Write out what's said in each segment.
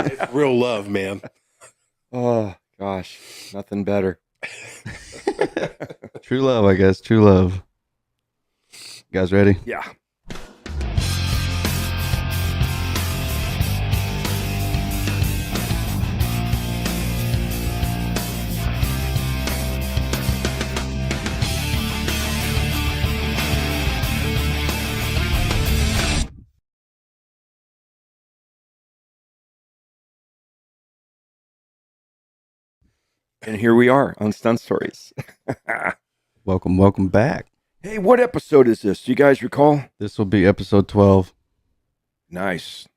It's real love, man. Oh, gosh. Nothing better. True love, I guess. True love. You guys ready? Yeah. And here we are on Stunt Stories. Welcome back. Hey, what episode is this? Do you guys recall? This will be episode 12. Nice.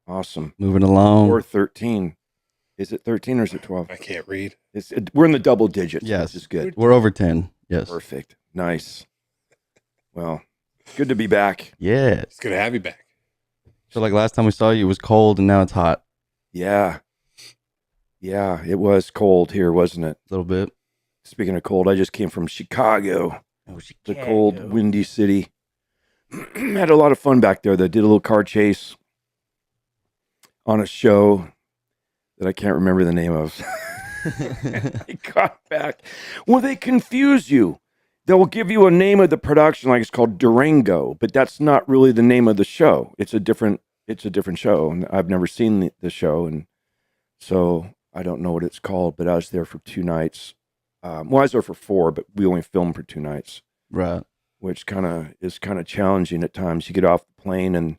Awesome. Moving along. Or 13. Is it 13 or is it 12? I can't read. We're in the double digits. Yes. Which is good. We're over 10. Yes. Perfect. Nice. Well, good to be back. Yeah. It's good to have you back. So like last time we saw you, it was cold and now it's hot. Yeah. Yeah, it was cold here, wasn't it? A little bit. Speaking of cold, I just came from Chicago. Oh, The cold, windy city. Had a lot of fun back there. They did a little car chase on a show that I can't remember the name of. I got back. Well, they confuse you. They'll give you a name of the production, like it's called Durango, but that's not really the name of the show. It's a different show, and I've never seen the show, and so I don't know what it's called. But I was there for 2 nights. I was there for 4, but we only filmed for 2 nights. Right. Which is kind of challenging at times. You get off the plane and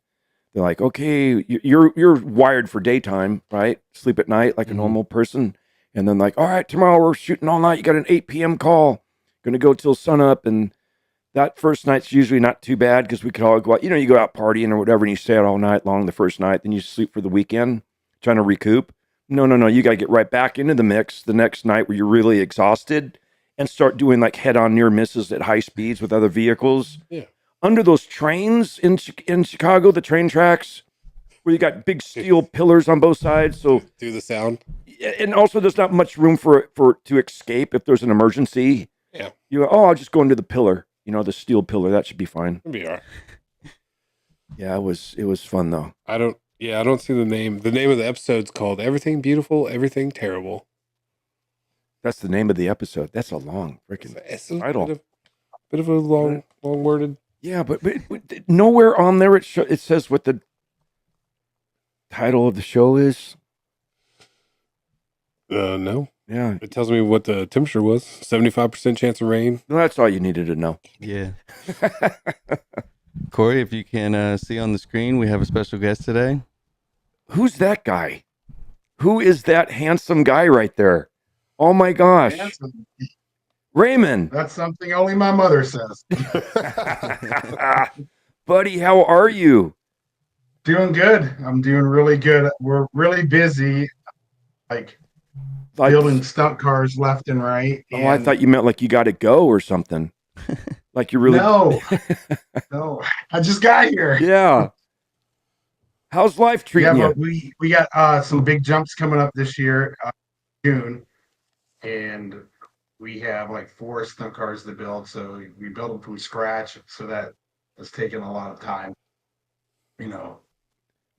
they're like, "Okay, you're wired for daytime, right? Sleep at night like a normal person." And then like, "All right, tomorrow we're shooting all night. You got an 8 p.m. call. Going to go till sunup." And that first night's usually not too bad because we could all go out. You know, you go out partying or whatever, and you stay out all night long the first night. Then you sleep for the weekend, trying to recoup. No. You got to get right back into the mix the next night where you're really exhausted and start doing like head-on near misses at high speeds with other vehicles. Yeah. Under those trains in Chicago, the train tracks, where you got big steel pillars on both sides. So Do the sound. and also there's not much room for to escape if there's an emergency. Yeah. You go, "Oh, I'll just go into the pillar, the steel pillar. That should be fine." It'll be all right. Yeah, it was fun though. I don't see the name. The name of the episode's called Everything Beautiful, Everything Terrible. That's the name of the episode. That's a long freaking It's a title. bit of a long worded. Yeah, but nowhere on there it says what the title of the show is. No. Yeah, It tells me what the temperature was. 75% chance of rain. no, that's all you needed to know. Yeah. Corey, if you can see on the screen, we have a special guest today. Who's that guy? Who is that handsome guy right there? Oh my gosh, Handsome. Raymond. That's something only my mother says. Buddy, how are you? Doing good. I'm doing really good. We're really busy, like building stunt cars left and right. Oh, I thought you meant like you got to go or something. Like you really? No, I just got here. Yeah. How's life Yeah, treating but you? we got some big jumps coming up this year, June, and we have like 4 stunt cars to build. So we build them from scratch. So that has taken a lot of time.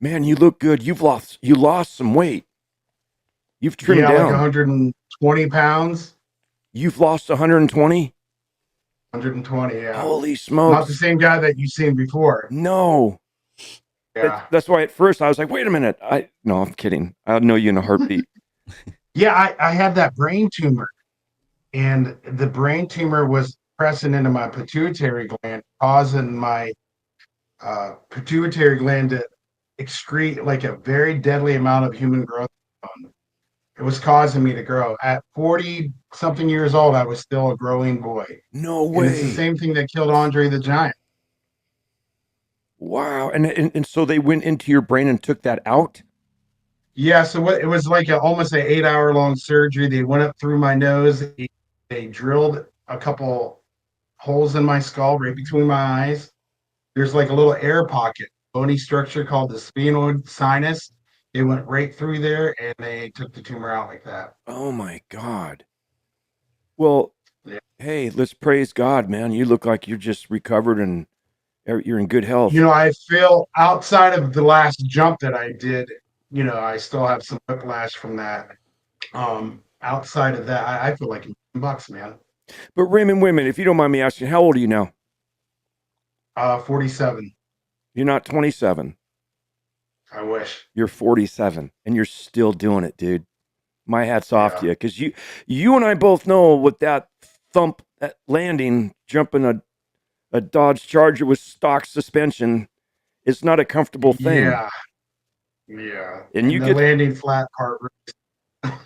Man, you look good. You lost some weight. You've trimmed like down. 120 pounds. You've lost 120? 120, yeah. Holy smokes. Not the same guy that you've seen before. No. Yeah. That's why at first I was like, wait a minute. No, I'm kidding. I'll know you in a heartbeat. Yeah, I had that brain tumor. And the brain tumor was pressing into my pituitary gland, causing my pituitary gland to excrete like a very deadly amount of human growth hormone. It was causing me to grow. At 40 something years old, I was still a growing boy. No And it's the way. same thing that killed Andre the Giant. Wow. And so they went into your brain and took that out? Yeah, so what it was like almost an 8 hour long surgery. They went up through my nose. They drilled a couple holes in my skull right between my eyes. There's like a little air pocket, bony structure called the sphenoid sinus. They went right through there and they took the tumor out like that. Oh my God. Well, Yeah. hey, let's praise God, man. You look like you're just recovered and you're in good health. You know, I feel outside of the last jump that I did, you know, I still have some whiplash from that. Outside of that, I feel like $1,000,000, man. But Raymond, women, if you don't mind me asking, how old are you now? 47. You're not 27. I wish. You're 47 and you're still doing it, dude. My hat's off to you, because you and I both know with that thump at landing, jumping a Dodge Charger with stock suspension, it's not a comfortable thing. Yeah. And you the get landing flat part.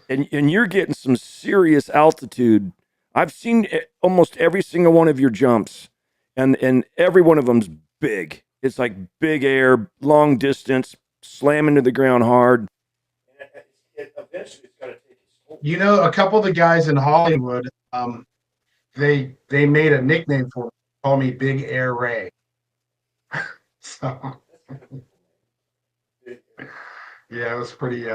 and you're getting some serious altitude. I've seen almost every single one of your jumps, and every one of them's big. It's like big air, long distance, slamming to the ground hard. Eventually, it's got to take its toll. You know, a couple of the guys in Hollywood, they made a nickname for me, call me Big Air Ray. So yeah, it was pretty.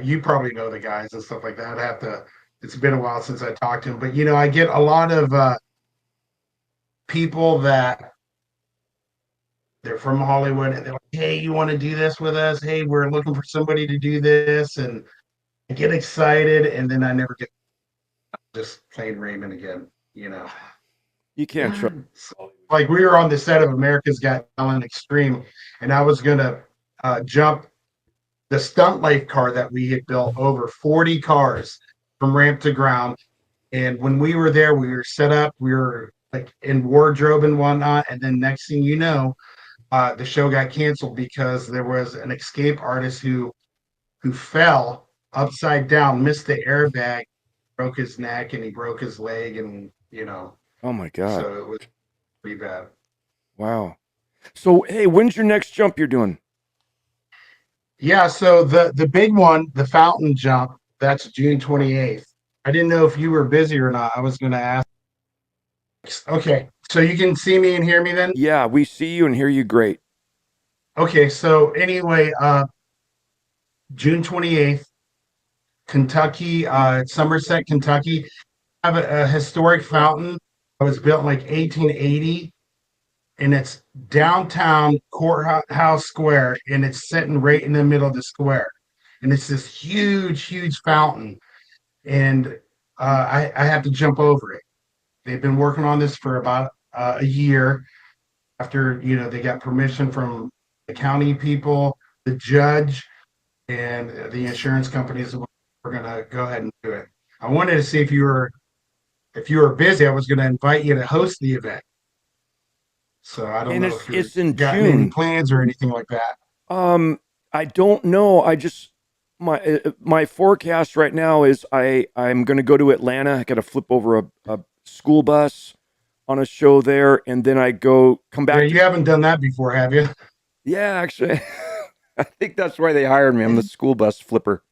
You probably know the guys and stuff like that. I'd have to. It's been a while since I talked to him, but you know, I get a lot of people that they're from Hollywood and they're like, "Hey, you want to do this with us? Hey, we're looking for somebody to do this," and I get excited, and then I never get just plain Raymond again. You know, You can't trust. like we were on the set of America's Got Talent Extreme, and I was gonna jump the Stuntlife car that we had built, over 40 cars from ramp to ground. And when we were there, we were set up, we were like in wardrobe and whatnot. And then next thing you know, the show got canceled because there was an escape artist who fell upside down, missed the airbag, broke his neck, and he broke his leg, and you know. Oh my God. So it was pretty bad. Wow. So hey, when's your next jump you're doing? Yeah, so the big one, the fountain jump, that's June 28th. I didn't know if you were busy or not. I was going to ask. Okay, so you can see me and hear me then? Yeah, we see you and hear you great. Okay, so anyway, June 28th, Kentucky, Somerset, Kentucky. I have a historic fountain. It was built in like 1880, and it's downtown Courthouse Square, and it's sitting right in the middle of the square. And it's this huge fountain, and I have to jump over it. They've been working on this for about a year. After they got permission from the county people, the judge, and the insurance companies. We're gonna go ahead and do it. I wanted to see if you were busy. I was going to invite you to host the event. So I don't And know if it's you've in got June. any plans or anything like that. I don't know. I just my forecast right now is I'm going to go to Atlanta. I got to flip over a school bus on a show there, and then I come back. Yeah, you haven't done that before, have you? Yeah, actually, I think that's why they hired me. I'm the school bus flipper.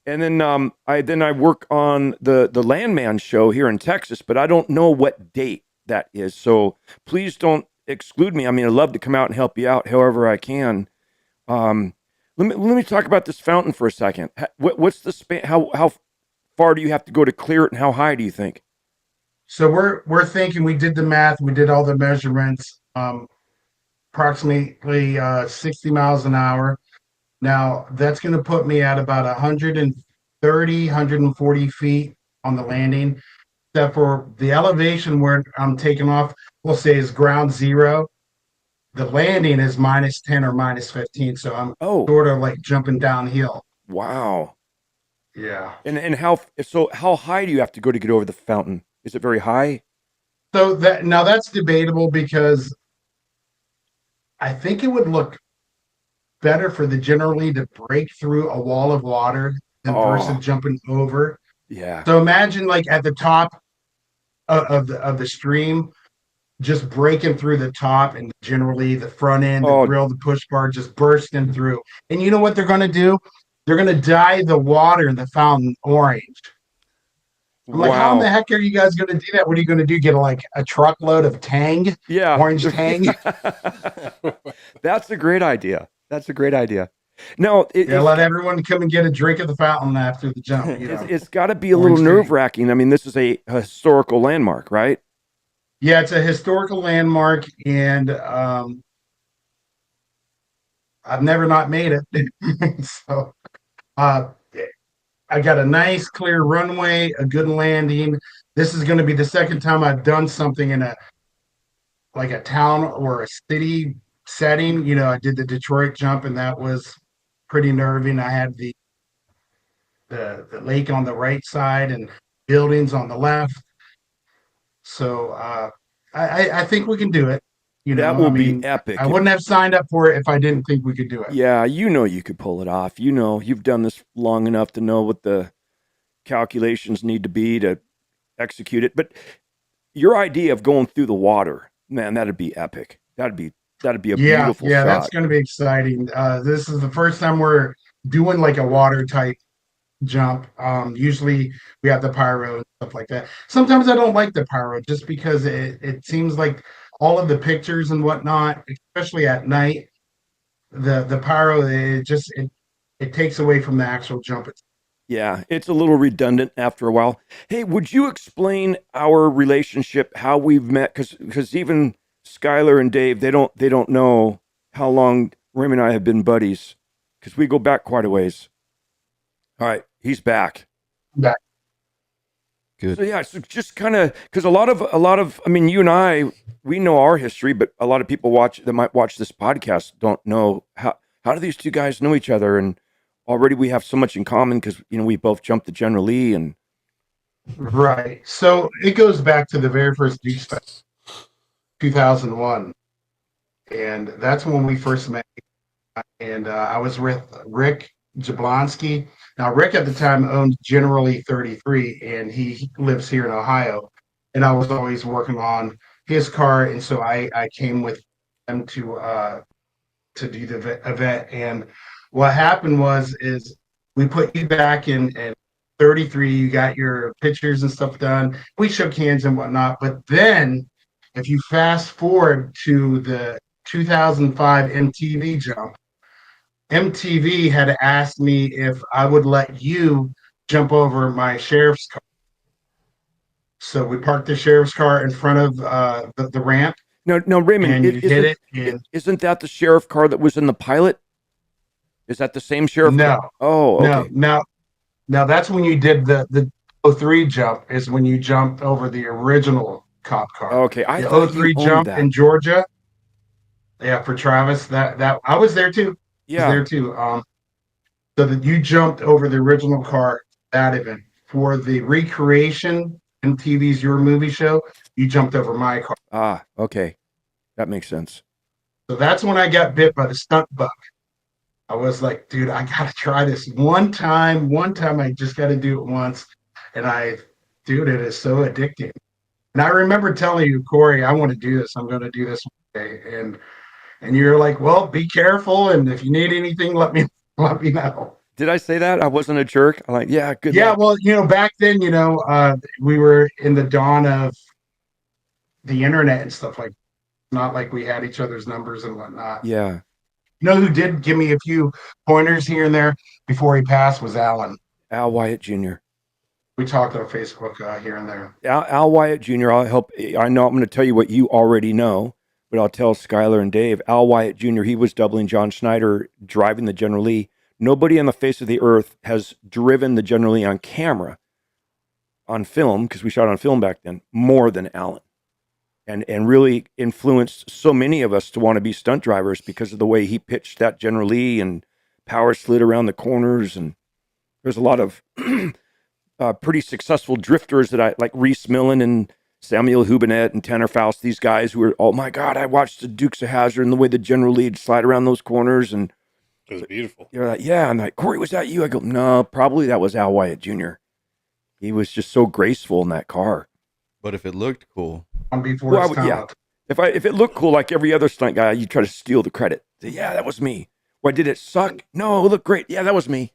And then I work on the Landman show here in Texas, but I don't know what date that is. So please don't exclude me. I mean, I'd love to come out and help you out however I can. Let me talk about this fountain for a second. What's the span? How far do you have to go to clear it, and how high do you think? So we're thinking. We did the math. We did all the measurements. Approximately 60 miles an hour. Now that's going to put me at about 130, 140 feet on the landing. Except for the elevation where I'm taking off, we'll say is ground zero. The landing is -10 or -15, so I'm sort of like jumping downhill. Wow. Yeah. And how high do you have to go to get over the fountain? Is it very high? So that's debatable because I think it would look better for the generally to break through a wall of water than versus Oh, jumping over. yeah. So imagine like at the top of the stream, just breaking through the top, and generally the front end, the Oh, grill, the push bar just bursting through. And you know what they're going to do? They're going to dye the water in the fountain orange. I'm like, how in the wow. heck are you guys going to do that? What are you going to do? Get like a truckload of Tang, Yeah. orange Tang? That's a great idea. That's a great idea. No, Yeah, let everyone come and get a drink at the fountain after the jump. You know, it's got to be a little orange nerve Tang. wracking. I mean, this is a historical landmark, right? Yeah, it's a historical landmark, and I've never not made it. So uh, I got a nice clear runway, a good landing. This is going to be the second time I've done something in a town or a city setting. You know, I did the Detroit jump, and that was pretty nerving. I had the lake on the right side and buildings on the left. So I think we can do it. You That know, I will be mean, I epic. wouldn't have signed up for it if I didn't think we could do it. Yeah, you know you could pull it off. You know, you've done this long enough to know what the calculations need to be to execute it. But your idea of going through the water, man, that'd be epic. That'd be a Yeah, beautiful yeah, that's shot. going to be exciting. This is the first time we're doing like a water type jump. Usually we have the pyro and stuff like that. Sometimes I don't like the pyro just because it seems like all of the pictures and whatnot, especially at night, the pyro it takes away from the actual jump. Yeah, it's a little redundant after a while. Hey, would you explain our relationship, how we've met? Because even Skylar and Dave, they don't know how long Raymond and I have been buddies because we go back quite a ways. All right, he's back. That Good. So yeah, so just kind of because a lot of I mean, you and I we know our history, but a lot of people that might watch this podcast don't know how do these two guys know each other, and already we have so much in common because we both jumped the General Lee and right. So it goes back to the very first Duke Spec 2001, and that's when we first met. And I was with Rick Jablonski. Now, Rick at the time owned Generally 33, and he lives here in Ohio. And I was always working on his car, and so I came with him to do the event. And what happened is we put you back in 33. You got your pictures and stuff done. We shook hands and whatnot. But then, if you fast forward to the 2005 MTV jump, MTV had asked me if I would let you jump over my sheriff's car. So we parked the sheriff's car in front of the ramp, no, Raymond, and you hit it. And isn't that the sheriff car that was in the pilot? Is that the same sheriff car? no, Oh, no, okay. now that's when you did the '03 jump. Is when you jumped over the original cop car. Okay, I The thought you '03 owned jump that. in Georgia. Yeah, for Travis. That I was there too. I was Yeah. there too. So that you jumped over the original car that event for the recreation MTV's Your Movie Show. You jumped over my car. Ah, okay. That makes sense. So that's when I got bit by the stunt bug. I was like, dude, I gotta try this one time. One time, I just got to do it once. And dude, it is so addicting. And I remember telling you, Corey, I want to do this. I'm going to do this one day. And you're like, well, be careful, and if you need anything, let me know. Did I say that? I wasn't a jerk. I'm like, yeah, good Yeah, luck. well, back then, we were in the dawn of the internet and stuff like. Not like we had each other's numbers and whatnot. Yeah. You know who did give me a few pointers here and there before he passed was Alan. Al Wyatt Jr. We talked on Facebook here and there. Al Wyatt Jr. I'll help. I know I'm going to tell you what you already know, but I'll tell Skylar and Dave. Al Wyatt Jr. He was doubling John Schneider driving the General Lee. Nobody on the face of the earth has driven the General Lee on camera, on film, because we shot on film back then, more than Alan. And really influenced so many of us to want to be stunt drivers because of the way he pitched that General Lee and power slid around the corners. And there's a lot of pretty successful drifters that I like, Reese Millen and Samuel Hubinet and Tanner Faust, these guys who were, oh my God, I watched the Dukes of Hazzard and the way the general lead slide around those corners. And It was beautiful. you're like, yeah. I'm like, Corey, was that you? I go, no, probably that was Al Wyatt Jr. He was just so graceful in that car. But if it looked cool, Before Well, I it's would- time. yeah. If it looked cool like every other stunt guy, you try to steal the credit. Say, yeah, that was me. Why did it suck? No, it looked great. Yeah, that was me.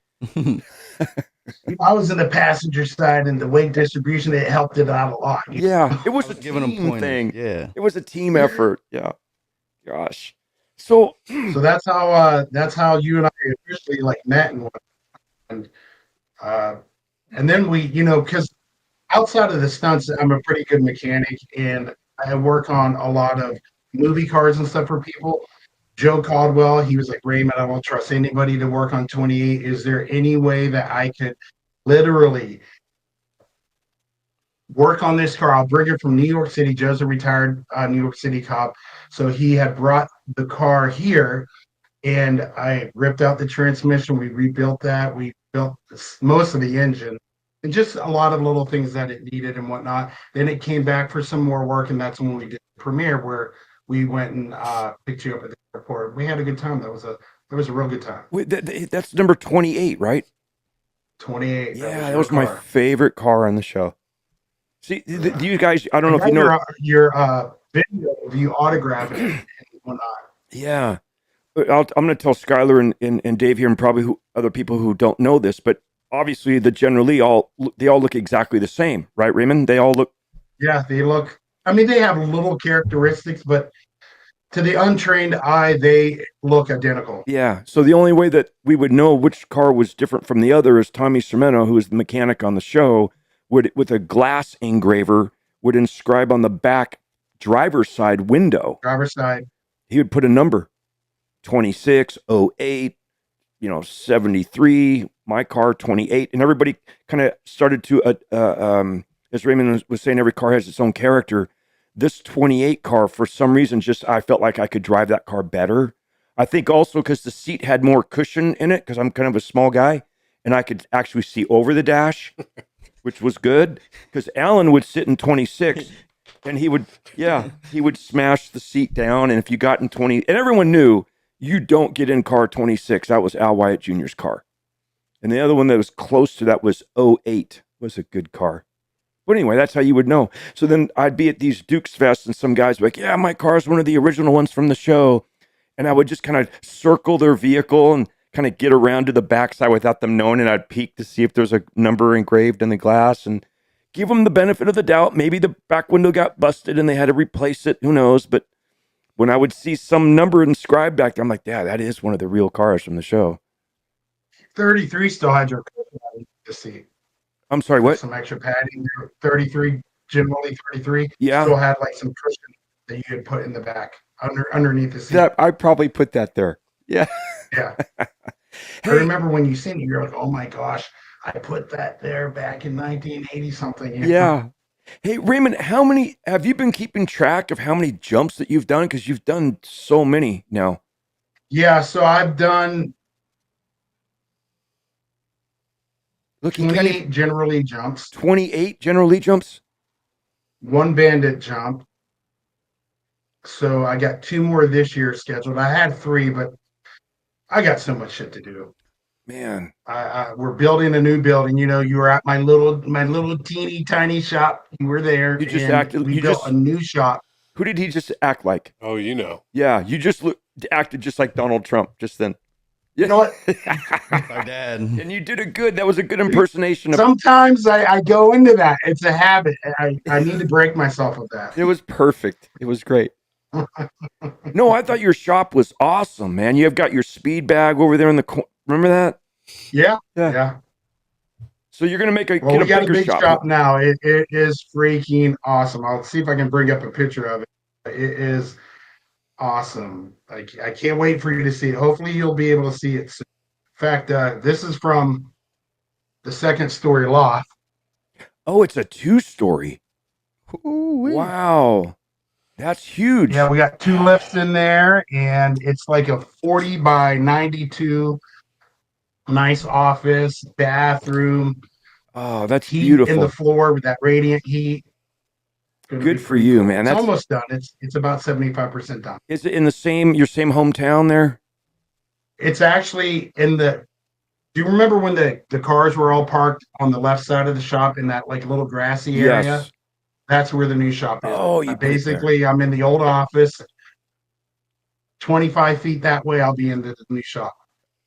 I was in the passenger side and the weight distribution, it helped it out a lot. Yeah, it was I a was giving them team pointers. thing. Yeah. It was a team effort. Yeah. Gosh. So So that's how you and I officially like met and then we, because outside of the stunts, I'm a pretty good mechanic and I work on a lot of movie cars and stuff for people. Joe Caldwell, he was like, Raymond, I don't trust anybody to work on 28. Is there any way that I could literally work on this car? I'll bring it from New York City. Joe's a retired New York City cop. So he had brought the car here and I ripped out the transmission. We rebuilt that. We built most of the engine and just a lot of little things that it needed and whatnot. Then it came back for some more work. And that's when we did the premiere where we went and picked you up at the airport. We had a good time. That was a real good time. wait, that's number 28, right? 28. Yeah, that your was my car. favorite car on the show. See, do you guys, I don't know if you know. your video of you autograph it and whatnot. Yeah. I'm going to tell Skylar and Dave here and probably other people who don't know this, but obviously the generally they all look exactly the same, right, Raymond? They all look. Yeah, they look. I mean, they have little characteristics, but to the untrained eye, they look identical. Yeah. So the only way that we would know which car was different from the other is Tommy Sermeno, who is the mechanic on the show, would with a glass engraver would inscribe on the back driver's side window. Driver's side. He would put a number, 26, 08, 73, my car 28, and everybody kind of started to as Raymond was saying, every car has its own character. This 28 car, for some reason, I felt like I could drive that car better. I think also because the seat had more cushion in it, because I'm kind of a small guy, and I could actually see over the dash, which was good. Because Alan would sit in 26, and he would smash the seat down. And if you got in 20, and everyone knew you don't get in car 26. That was Al Wyatt Jr.'s car. And the other one that was close to that was 08, was a good car. But anyway, that's how you would know. So then I'd be at these Dukes Fest and some guys would be like, yeah, my car is one of the original ones from the show. And I would just kind of circle their vehicle and kind of get around to the backside without them knowing. And I'd peek to see if there's a number engraved in the glass and give them the benefit of the doubt. Maybe the back window got busted and they had to replace it. Who knows? But when I would see some number inscribed back there, I'm like, yeah, that is one of the real cars from the show. 33 still had your cushion to see. I'm sorry, what? Some extra padding. 33, generally 33. Yeah. Still had like some cushion that you could put in the back underneath the seat. I probably put that there. Yeah. Yeah. I remember when you seen it, you're like, oh my gosh, I put that there back in 1980 something. Yeah. Hey, Raymond, how many have you been keeping track of how many jumps that you've done? Because you've done so many now. Yeah, so I've done Look, 28 generally jumps, 28 general lead jumps. 1 bandit jump. So I got 2 more this year scheduled. I had 3, but I got so much shit to do. Man, we're building a new building. You were at my little teeny tiny shop. You were there. You just and acted- We you built just- a new shop. who did he just act like? Oh, Yeah, you just acted just like Donald Trump just then. You know what? Our dad. And you did it good. That was a good impersonation of. Sometimes I go into that. It's a habit. I need to break myself of that. It was perfect. It was great. No, I thought your shop was awesome, man. You have got your speed bag over there in the corner. Remember that? Yeah. So you're gonna Well, get we a got a bigger big shop. shop now. It is freaking awesome. I'll see if I can bring up a picture of it. It is awesome. I can't wait for you to see it. Hopefully you'll be able to see it soon. In fact, this is from the second story loft. Oh, it's a 2-story. Ooh-wee. Wow, that's huge. Yeah, we got 2 lifts in there, and it's like a 40 by 92 nice office, bathroom, Oh, that's heat beautiful. in the floor with that radiant heat. gonna Good be for pretty you, cool. man. It's That's almost done. It's about 75% done. is it in your same hometown there? It's actually in the. Do you remember when the cars were all parked on the left side of the shop in that like little grassy area? Yes. That's where the new shop is. Oh, you put it there. Basically, I'm in the old office. 25 feet that way, I'll be in the new shop.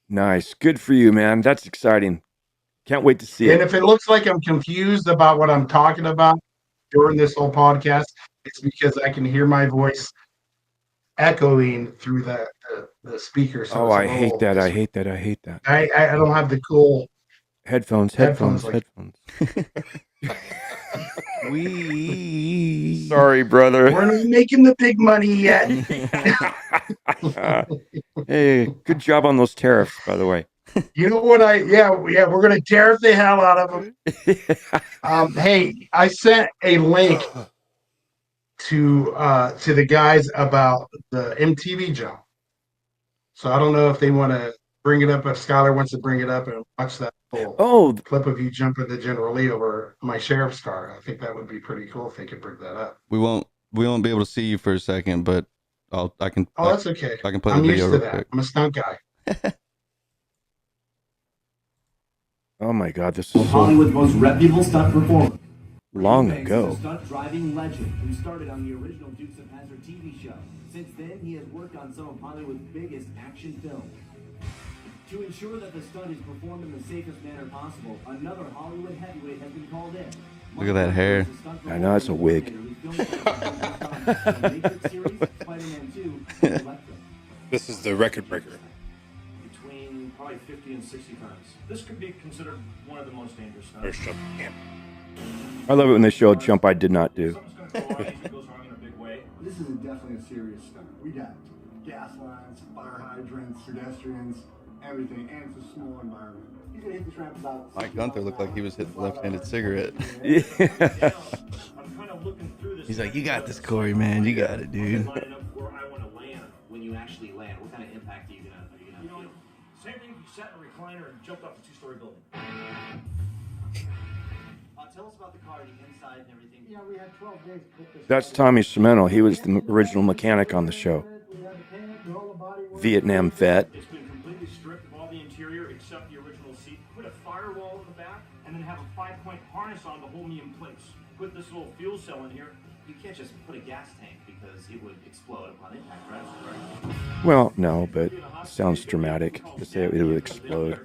Nice. Good for you, man. That's exciting. Can't wait to see And it. if it looks like I'm confused about what I'm talking about during this whole podcast, it's because I can hear my voice echoing through the speaker. So Oh, it's a I hate little that. I hate that. I hate that. I don't have the cool Headphones. Headphones, like- We Sorry, brother. We're not making the big money yet. Hey, good job on those tariffs, by the way. You know what? We're gonna tariff the hell out of them. Hey, I sent a link to the guys about the MTV jump. So I don't know if they want to bring it up. If Skylar wants to bring it up and watch that full clip of you jumping the General Lee over my sheriff's car. I think that would be pretty cool if they could bring that up. we won't be able to see you for a second, but I can. Oh, that's okay. I can play I'm the used video to real that. quick. I'm a stunt guy. Oh my God, this is so Hollywood's most reputable stunt performer. long Eubanks ago. is a stunt driving legend who started on the original Dukes of Hazzard TV show. Since then, he has worked on some of Hollywood's biggest action films. To ensure that the stunt is performed in the safest manner possible, another Hollywood heavyweight has been called in. Look at that hair. I know, it's a wig. This is the record breaker. Between probably 50 and 60 times. This could be considered one of the most dangerous stunts. First jump. Yeah. I love it when they show a jump I did not do. Something's going to go wrong if it goes wrong in a big way. This is definitely a serious stunt. We got gas lines, fire hydrants, pedestrians, everything, and it's a small environment. You can hit this ramp about. Mike Gunther looked like he was hitting the left-handed cigarette. Yeah. I'm kind of looking through this. He's like, "You got this, Corey, man. You got it, dude." Lining up where I want to land. When you actually land, what kind of impact are you gonna feel? Same thing if you sat in a recliner and jumped off a two-story building. Tell us about the car, the inside and everything. Yeah, we had 12 days to put this. That's Tommy Cimento. He was the original mechanic on the show. We had to paint it, do all the body work. Vietnam vet. It's been completely stripped of all the interior except the original seat. Put a firewall in the back and then have a 5-point harness on to hold me in place. Put this little fuel cell in here. You can't just put a gas tank because it would explode upon impact, right? Well, no, but it sounds dramatic to say it would explode.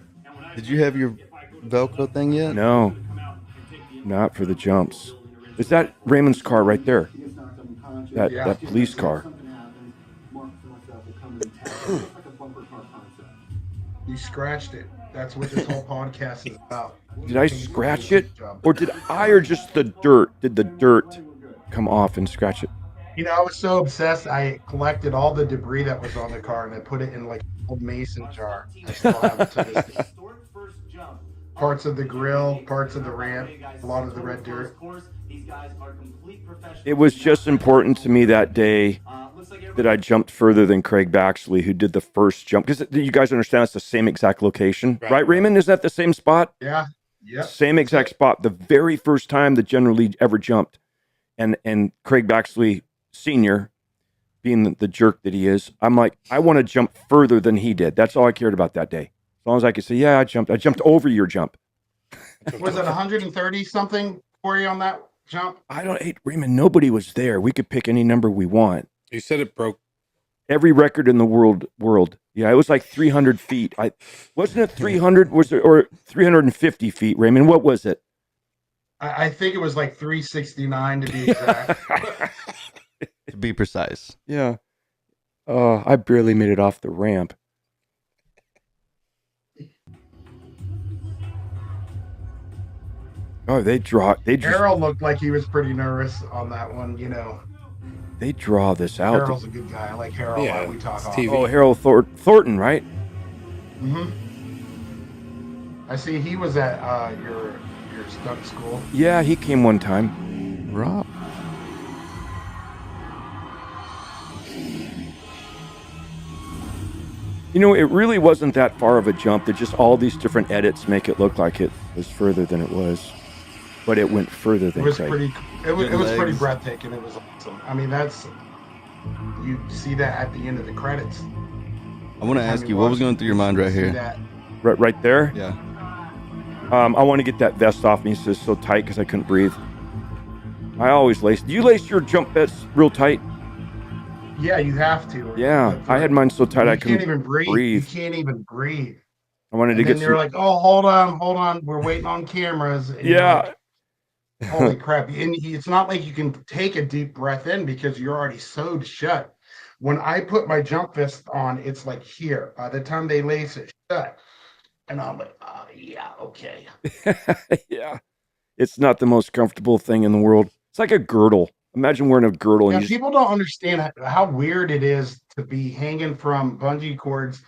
Did you have your Velcro thing yet? No, not for the jumps. Is that Raymond's car right there? He gets knocked unconscious. That police car. Something happens, Mark and myself will come in and tap it. It's like a bumper car concept. You scratched it. That's what this whole podcast is about. Did I scratch it? Or did I, or just the dirt? Did the dirt come off and scratch it? You know, I was so obsessed. I collected all the debris that was on the car and I put it in like an old mason jar. I still have it to this day. Parts of the grill, parts of the ramp, a lot of the red dirt. It was just important to me that day that I jumped further than Craig Baxley, who did the first jump. Because you guys understand it's the same exact location, right, Raymond? Is that the same spot? Yeah. Yeah. Same exact spot. The very first time the General Lee ever jumped. And Craig Baxley Sr., being the jerk that he is, I'm like, I want to jump further than he did. That's all I cared about that day. As long as I could say, yeah, I jumped over your jump. Was it 130 something for you on that jump? Hey, Raymond, nobody was there. We could pick any number we want. You said it broke. Every record in the world. Yeah, it was like 300 feet. Wasn't it 300? Was it, or 350 feet, Raymond? What was it? I think it was like 369 to be exact. To be precise. Yeah. I barely made it off the ramp. Oh, they Harold looked like he was pretty nervous on that one, you know. They draw this out. Harold's a good guy. I like Harold. Yeah, We talk it's often. TV. Oh, Harold Thornton, right? Mm-hmm. I see he was at your stunt school. Yeah, he came one time. Rob. You know, it really wasn't that far of a jump. That just all these different edits make it look like it was further than it was. But it went further It than was Craig. pretty It was Good pretty legs. breathtaking. It was awesome. I mean, you see that at the end of the credits. I want to ask you, what was going through your mind right See here? that. Right there. Yeah. I want to get that vest off me. It's just so tight because I couldn't breathe. I always lace. Do you lace your jump vests real tight? Yeah, you have to. Yeah, I had mine so tight I You can't couldn't even breathe. breathe. You can't even breathe. I wanted to And get then they're some. like, "Oh, hold on, we're waiting on cameras." And you're Yeah. like, holy crap! And it's not like you can take a deep breath in because you're already sewed shut. When I put my jump vest on, it's like here. By the time they lace it shut, and I'm like, "Oh yeah, okay." Yeah. It's not the most comfortable thing in the world. It's like a girdle. Imagine wearing a girdle Yeah, and you just, people don't understand how weird it is to be hanging from bungee cords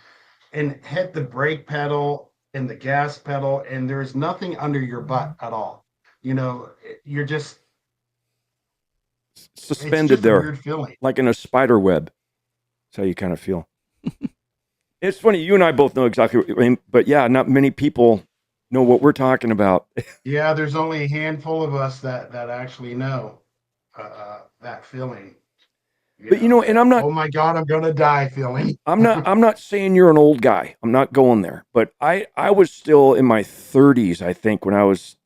and hit the brake pedal and the gas pedal, and there's nothing under your butt at all. You know, you're just it's suspended just a there weird feeling. like in a spider web. That's how you kind of feel. It's funny. You and I both know exactly what you mean, but yeah, not many people know what we're talking about. Yeah, there's only a handful of us that actually know that feeling. But you know, and I'm not, Oh my God, I'm gonna die feeling. I'm not saying you're an old guy. I'm not going there, but I was still in my 30s, I think, when I was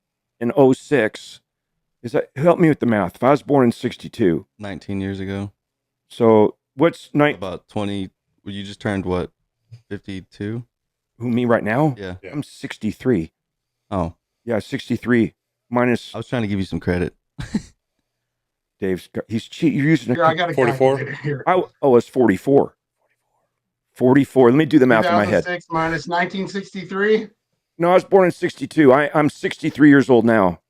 in 06. Is that, help me with the math. If I was born in 62, 19 years ago. so what's About 20. Well, you just turned what? 52? who, me right now? Yeah. Yeah. I'm 63. Oh, Yeah, 63 minus I was trying to give you some credit. Dave's. He's cheat. You're using Here, I a. got a 44? calculator here. It's 44. 44. Let me do the math in my head. 2006 minus 1963. No, I was born in 62. I'm 63 years old now.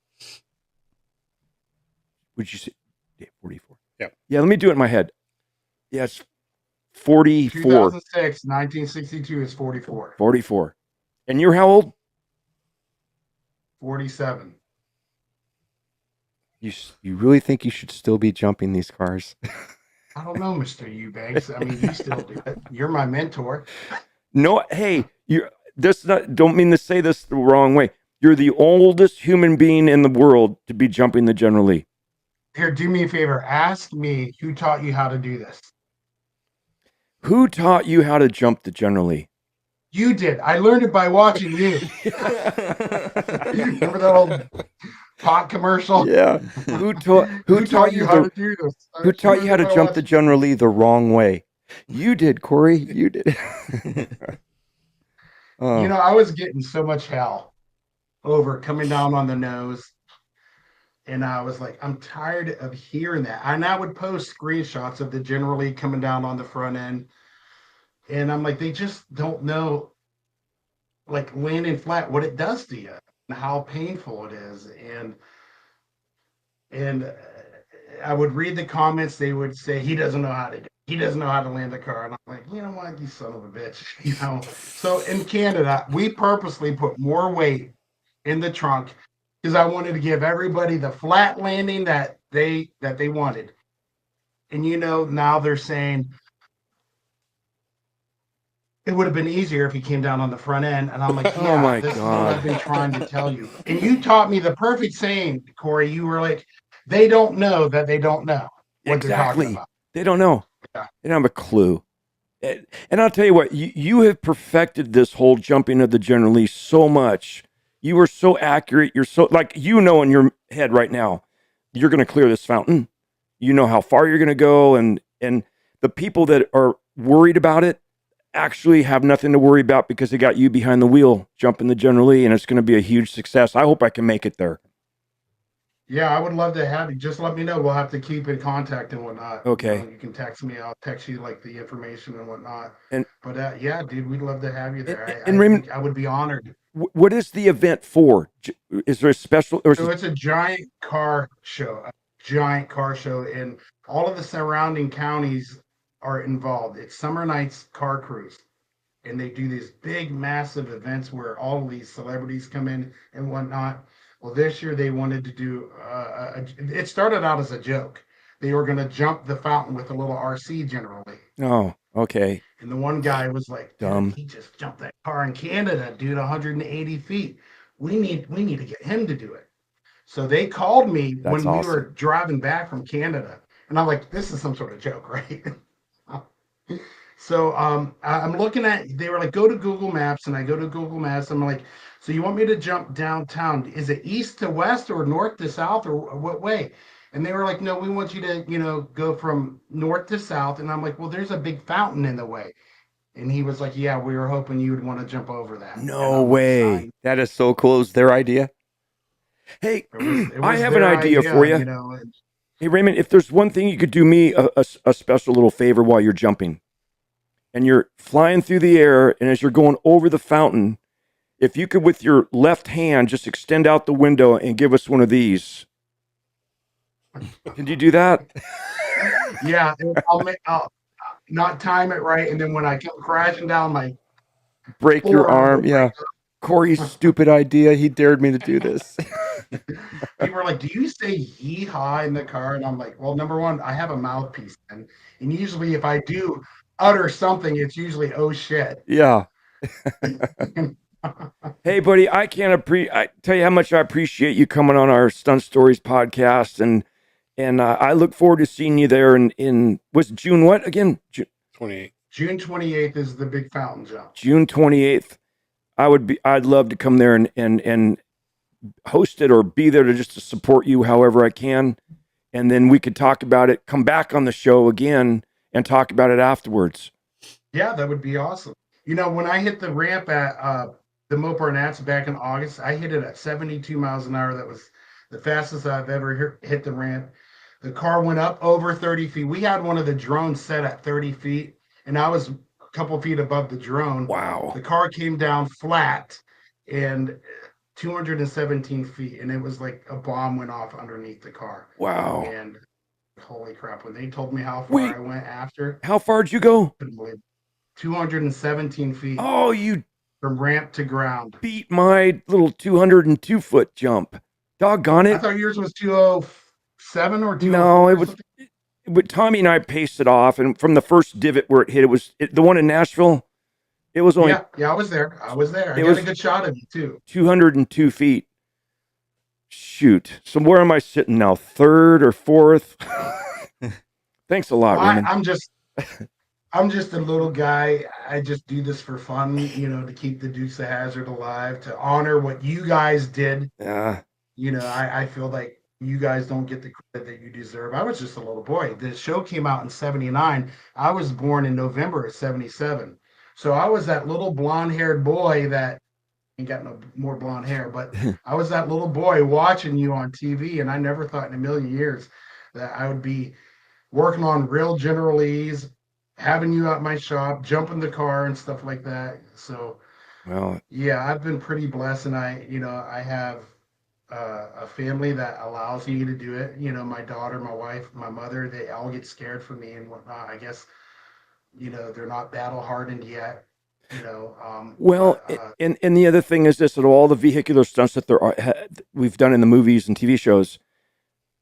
Would you say? Yeah, 44. Yep. Yeah, let me do it in my head. Yeah, it's 44. 2006, 1962 is 44. 44. And you're how old? 47. You really think you should still be jumping these cars? I don't know, Mr. Eubanks. I mean, you still do it. You're my mentor. No, hey, don't mean to say this the wrong way. You're the oldest human being in the world to be jumping the General Lee. Here, do me a favor. Ask me who taught you how to do this. Who taught you how to jump the General Lee? You did. I learned it by watching you. Remember that old pot commercial? Yeah. Who taught you how to do this? Who taught you how to jump the General Lee the wrong way? You did, Corey. You did. You know, I was getting so much hell over coming down on the nose. And I was like, I'm tired of hearing that. And I would post screenshots of the General Lee coming down on the front end. And I'm like, they just don't know, like, landing flat, what it does to you and how painful it is. And I would read the comments. They would say, he doesn't know how to do it. He doesn't know how to land a car. And I'm like, you know what, you son of a bitch. You know. So in Canada, we purposely put more weight in the trunk because I wanted to give everybody the flat landing that they wanted. And you know, now they're saying it would have been easier if he came down on the front end. And I'm like, yeah, Oh my this is what God. I've been trying to tell you. And you taught me the perfect saying, Corey. You were like, they don't know that they don't know what they're talking Exactly. about. They don't know. Yeah. They don't have a clue. And I'll tell you what, you have perfected this whole jumping of the General Lee so much. You are so accurate. You're so, like, you know, in your head right now, you're going to clear this fountain. You know how far you're going to go. And the people that are worried about it actually have nothing to worry about because they got you behind the wheel jumping the General Lee, and it's going to be a huge success. I hope I can make it there. Yeah, I would love to have you. Just let me know. We'll have to keep in contact and whatnot. Okay. You can text me. I'll text you like the information and whatnot. But yeah, dude, we'd love to have you there. and I Raymond, think I would be honored. What is the event for? Is there a special? Or So it's a giant car show, and all of the surrounding counties are involved. It's Summer Nights Car Cruise, and they do these big, massive events where all of these celebrities come in and whatnot. Well, this year they wanted to do. It started out as a joke. They were going to jump the fountain with a little RC General Lee. Oh, okay. And the one guy was like, Dumb. He just jumped that car in Canada, dude, 180 feet. We need to get him to do it. So they called me That's when we awesome. were driving back from Canada, and I'm like, this is some sort of joke, right? So I'm looking at. They were like, go to Google Maps, and I go to Google Maps. I'm like, so you want me to jump downtown? Is it east to west or north to south or what way? And they were like, no, we want you to, go from north to south. And I'm like, well, there's a big fountain in the way. And he was like, yeah, we were hoping you would want to jump over that. And No I'm like, way. sign. That is so cool. It was their idea. Hey, It I was have an their idea for idea, you. Hey, Raymond, if there's one thing you could do me a special little favor while you're jumping and you're flying through the air, and as you're going over the fountain, if you could, with your left hand, just extend out the window and give us one of these. Can you do that? Yeah, I'll not time it right, and then when I come crashing down, my Break your forearm will arm. Yeah. break. Corey's stupid idea. He dared me to do this. People are like, "Do you say yeehaw in the car?" And I'm like, "Well, number one, I have a mouthpiece, and usually if I do utter something, it's usually oh shit." Yeah. Hey, buddy, I tell you how much I appreciate you coming on our Stunt Stories podcast, and I look forward to seeing you there in was June what again? 28. June 28th is the big fountain jump. June 28th. I'd love to come there and host it or be there to support you however I can, and then we could talk about it. Come back on the show again and talk about it afterwards. Yeah, that would be awesome. When I hit the ramp at the Mopar Nats back in August, I hit it at 72 miles an hour. That was the fastest I've ever hit the ramp. The car went up over 30 feet. We had one of the drones set at 30 feet, and I was a couple feet above the drone. Wow. The car came down flat and 217 feet, and it was like a bomb went off underneath the car. Wow. And holy crap, when they told me how far I went after. How far did you go? 217 feet. Oh, you from ramp to ground. Beat my little 202-foot jump. Doggone it. I thought yours was 207 or 204. No, it was. But Tommy and I paced it off, and from the first divot where it hit, the one in Nashville, it was only. Yeah, I was there. I got a good shot of you, too. 202 feet. Shoot. So where am I sitting now? Third or fourth? Thanks a lot, Raymond. I'm just a little guy. I just do this for fun, to keep the Dukes of Hazzard alive, to honor what you guys did. Yeah. I feel like you guys don't get the credit that you deserve. I was just a little boy. The show came out in 79. I was born in November of 77. So I was that little blonde-haired boy that ain't got no more blonde hair, but I was that little boy watching you on TV, and I never thought in a million years that I would be working on real General Lees, having you at my shop, jumping the car and stuff like that. So, well, yeah, I've been pretty blessed, and I have a family that allows me to do it. My daughter, my wife, my mother, they all get scared for me and whatnot. I guess, they're not battle hardened yet. Well, and the other thing is this: that all the vehicular stunts that we've done in the movies and TV shows,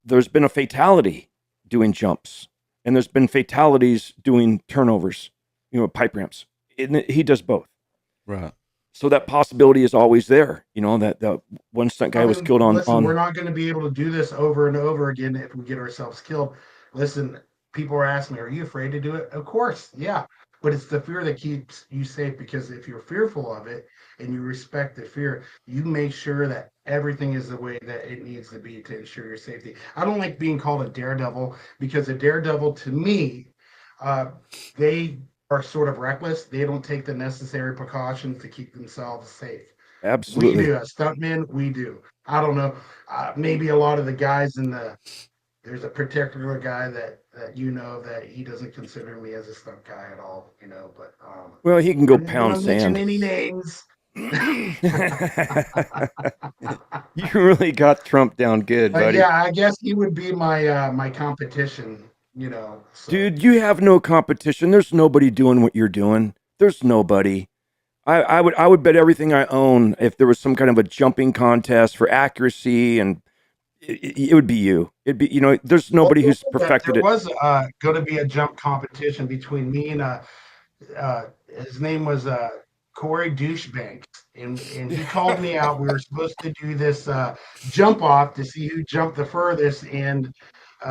there's been a fatality doing jumps. And there's been fatalities doing turnovers, pipe ramps. He does both. Right. So that possibility is always there. That the one stunt guy was killed on. Listen, we're not going to be able to do this over and over again if we get ourselves killed. Listen, people are asking me, are you afraid to do it? Of course, yeah. But it's the fear that keeps you safe, because if you're fearful of it and you respect the fear, you make sure that everything is the way that it needs to be to ensure your safety. I don't like being called a daredevil, because a daredevil, to me, they are sort of reckless. They don't take the necessary precautions to keep themselves safe. Absolutely. We do. As stuntmen, we do. I don't know. Maybe a lot of the guys there's a particular guy that that he doesn't consider me as a stunt guy at all, but well, he can go pound sand. Mention any names. You really got Trump down good, buddy. Yeah, I guess he would be my competition, So. Dude, you have no competition. There's nobody doing what you're doing. There's nobody. I would bet everything I own if there was some kind of a jumping contest for accuracy, and it would be you. It'd be, there's nobody who's perfected it. There was going to be a jump competition between me and his name was Corey Douchebanks, and he called me out. We were supposed to do this jump off to see who jumped the furthest, and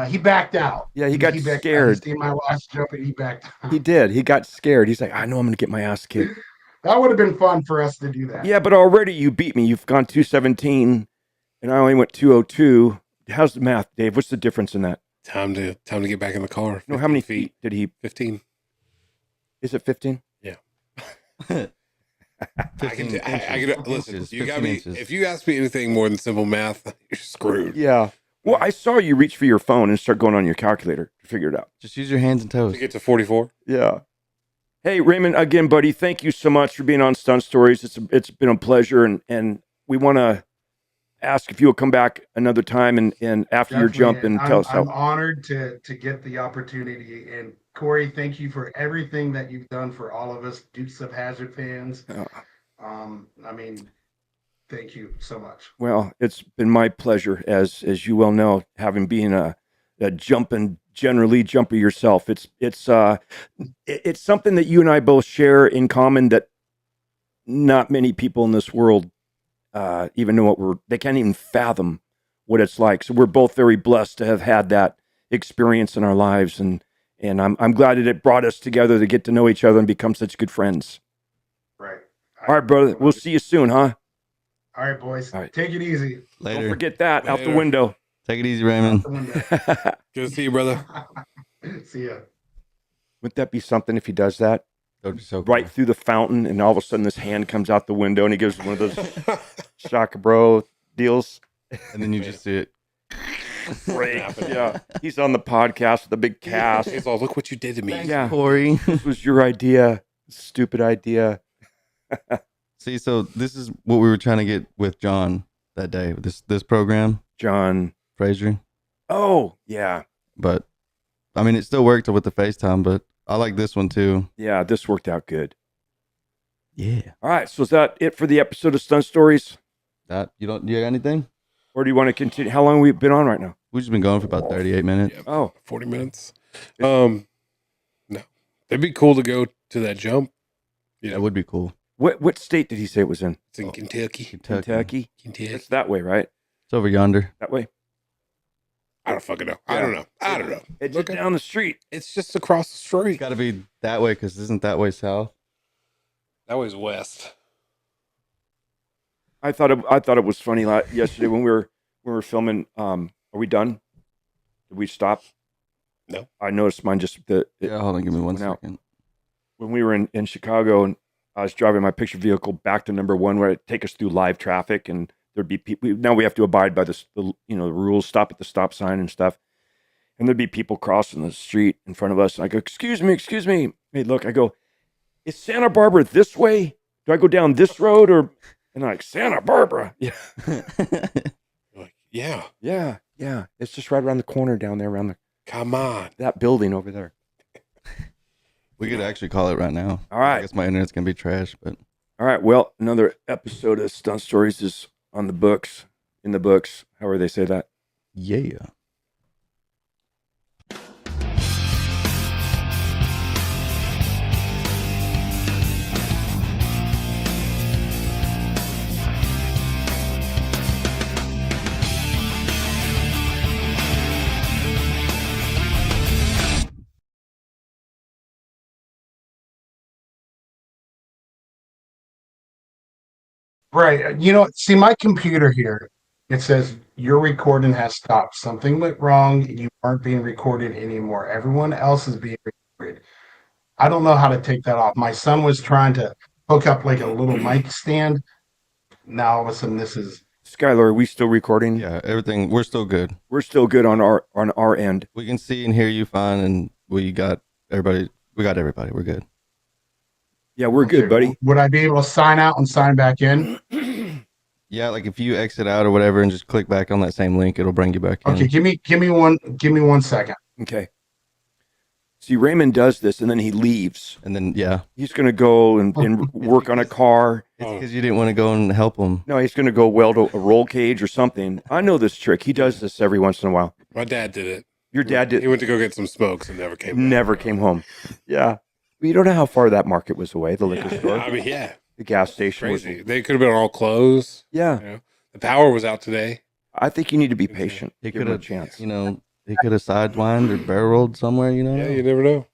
he backed out. Yeah, he got backed out. scared. He seen my last jump, and he backed out. He did. He got scared. He's like, I know I'm going to get my ass kicked. That would have been fun for us to do that. Yeah, but already you beat me. You've gone 217, and I only went 202. How's the math, Dave? What's the difference in that? Time to get back in the car. No, how many 15 feet did he? 15. Is it 15? Yeah. 15 I can listen. inches, You got 15 me. inches. If you ask me anything more than simple math, you're screwed. Yeah. Well, I saw you reach for your phone and start going on your calculator to figure it out. Just use your hands and toes. To get to 44. Yeah. Hey, Raymond, again, buddy, thank you so much for being on Stunt Stories. It's been a pleasure, and we want to ask if you will come back another time and after your jump and tell us I'm how. honored to get the opportunity. And Corey, thank you for everything that you've done for all of us Dukes of Hazzard fans. I mean, thank you so much. Well, it's been my pleasure, as you well know, having been a generally jumper yourself. It's something that you and I both share in common that not many people in this world even know they can't even fathom what it's like. So we're both very blessed to have had that experience in our lives, and I'm glad that it brought us together to get to know each other and become such good friends. Right. All right, brother. We'll see you soon, huh? All right, boys. All right. Take it easy. Later. Don't forget that out the Later. window. Take it easy, Raymond. Out the window. Good to see you, brother. See ya. Wouldn't that be something if he does that? That would be so Right through the fountain, and all of a sudden this hand comes out the window, and he gives one of those Shaka Bro deals. cool. And then you just see it. Great. Yeah. He's on the podcast with a big cast. He's all, look what you did to me. Yeah. Corey. This was your idea. Stupid idea. See, so this is what we were trying to get with John that day. This program, John. Fraser. Oh, yeah. But I mean, it still worked with the FaceTime, but I like this one too. Yeah, this worked out good. Yeah. All right. So is that it for the episode of Stunt Stories? That you got anything? Or do you want to continue? How long have we been on right now? We've just been going for about 38 minutes. Yep. Oh, 40 minutes. No. It'd be cool to go to that jump. That would be cool. what state did he say it was in? It's in Kentucky. Kentucky. Kentucky. It's that way, right? It's over yonder. That way. I don't fucking know. I don't know. It's just down the street. It's just across the It's street. got to be that way because isn't that way south? That way's west. I thought it was funny yesterday when we were filming. Are we done? Did we stop? No. I noticed mine just Yeah, hold on, give me one went out. second. When we were in Chicago and I was driving my picture vehicle back to number one, where it'd take us through live traffic, and there'd be people. Now we have to abide by the rules, stop at the stop sign and stuff. And there'd be people crossing the street in front of us. And I go, excuse me. Hey, look, I go, is Santa Barbara this way? Do I go down this road or? And they're like, Santa Barbara. Yeah. Like, yeah. Yeah. It's just right around the corner down there, around Come on. that building over there. We could actually call it right now. All right. I guess my internet's gonna be trash, but All right. Well, another episode of Stunt Stories is on the books, in the books, however they say that. yeah. Right. See my computer here. It says your recording has stopped. Something went wrong. You aren't being recorded anymore. Everyone else is being recorded. I don't know how to take that off. My son was trying to hook up like a little mic stand. Now all of a sudden this is Skylar, are we still recording? Yeah, everything. We're still good. We're still good on our end. We can see and hear you fine, and we got everybody. We're good. Yeah, we're good, buddy. Would I be able to sign out and sign back in? Yeah, like if you exit out or whatever and just click back on that same link, it'll bring you back in. Okay, give me 1 second. Okay. See, Raymond does this and then he leaves. And then yeah, He's going to go and work on a car. it's because you didn't want to go and help him. No, he's going to go weld a roll cage or something. I know this trick. He does this every once in a while. My dad did it. Your dad He did went to go get some smokes and never came back. never came home. Yeah. You don't know how far that market was away, the liquor Yeah. store. I mean, yeah. The gas station was. Crazy. They could have been all closed. Yeah, You know? The power was out today. I think you need to be patient. He Give could him a have, chance. he could have sidewinded or barrel rolled somewhere, Yeah, you never know.